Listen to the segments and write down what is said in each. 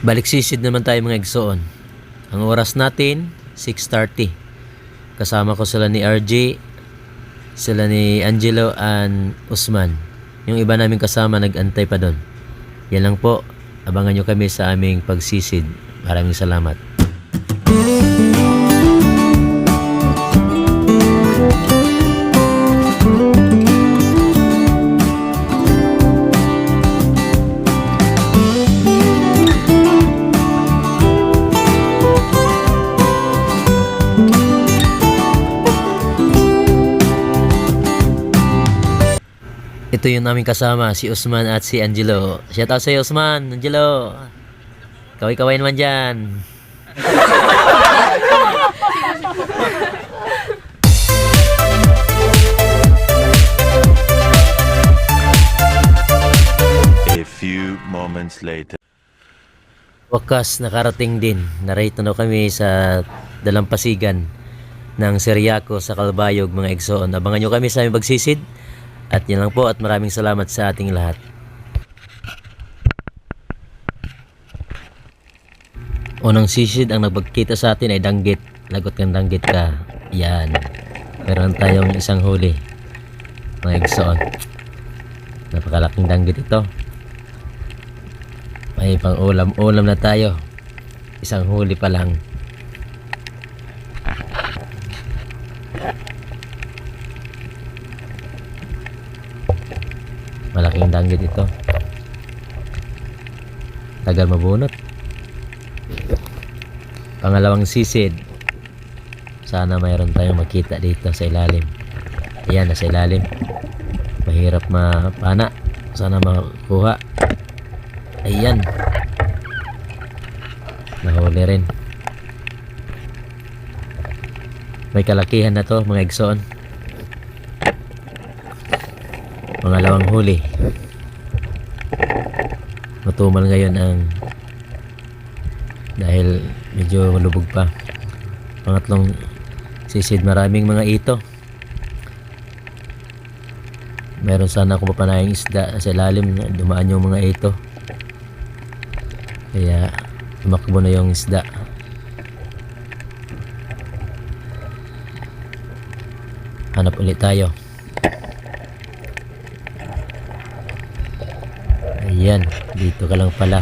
Balik-sisid naman tayo mga igsoon. Ang oras natin, 6:30. Kasama ko sila ni RJ, sila ni Angelo and Usman. Yung iba namin kasama nag-antay pa doon. Yan lang po. Abangan nyo kami sa aming pagsisid. Maraming salamat. Ito yung naming kasama, si Usman at si Angelo. Shout out sa'yo, Usman, Angelo. Kaway-kaway naman dyan. A few moments later. Wakas, nakarating din. Narito na kami sa dalampasigan ng Seriaco sa Calbayog, mga igsoon. Abangan nyo kami sa aming pagsisid. At yan lang po at maraming salamat sa ating lahat. Unang sisid ang nagpagkita sa atin ay danggit. Lagot kang danggit ka. Yan. Meron tayong isang huli. Mga igsoon. Napakalaking danggit ito. May pang ulam-ulam na tayo. Isang huli pa lang. Malaking danggit ito. Tagal mabunot. Pangalawang sisid. Sana mayroon tayong makita dito sa ilalim. Ayan, nasa ilalim. Mahirap mapana. Sana makuha. Ayan. Nahuli rin. May kalakihan na to, mga igsoon. Pangalawang huli. Matumal ngayon ang dahil medyo malubog pa. Pangatlong sisid, maraming mga ito. Meron sana akong papanayang isda sa ilalim. Dumaan yung mga ito. Kaya tumakbo na yung isda. Hanap ulit tayo. Ayan, dito ka lang pala.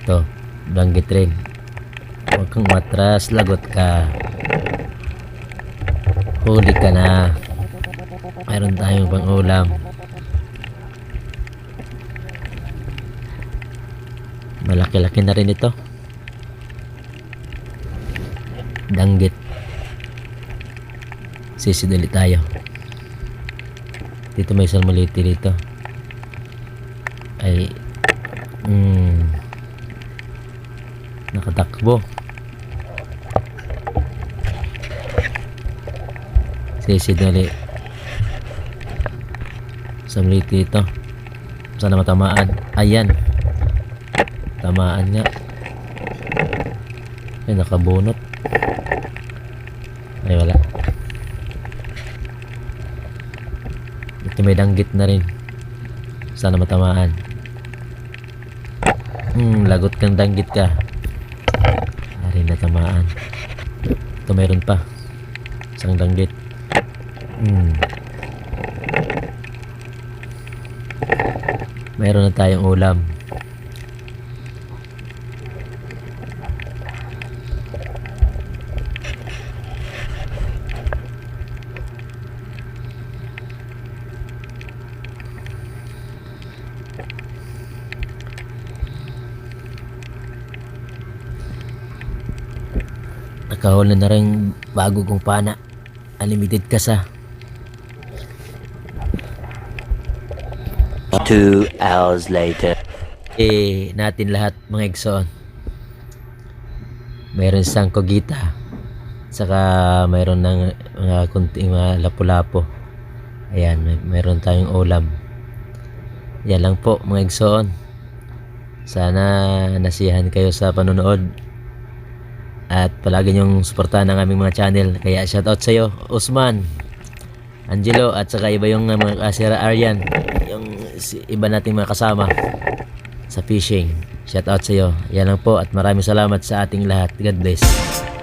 Ito, danggit rin. Huwag kang matras, lagot ka. Huli ka na. Mayroon tayong pang ulam. Malaki-laki na rin ito. Danggit. Sisid ulit tayo. Dito may salmoliti dito. Ay nakatakbo. Sisid ulit. Salmoliti dito. Sana matamaan. Ayan. Tamaan nga. Ay, nakabunot. Ay, wala. Ito may danggit na rin. Sana matamaan. Lagot kang danggit ka. Ari na tamaan. Ito mayroon pa. Isang danggit. Mayroon na tayong ulam. Nakahuli na rin bago kong pana. Unlimited ka sa 2 hours later. natin lahat, mga igsoon. Mayroon isang kogita. Saka mayroon ng mga kunting mga lapu-lapo. Ayan, mayroon tayong ulam. Yan lang po, mga igsoon. Sana nasiyahan kayo sa panonood. At palagi niyong suportahan ang aming mga channel. Kaya shoutout sa iyo, Usman, Angelo, at saka iba yung mga kasira Aryan, yung iba nating mga kasama. sa fishing. Shout out sa iyo. Yan lang po at maraming salamat sa ating lahat. God bless.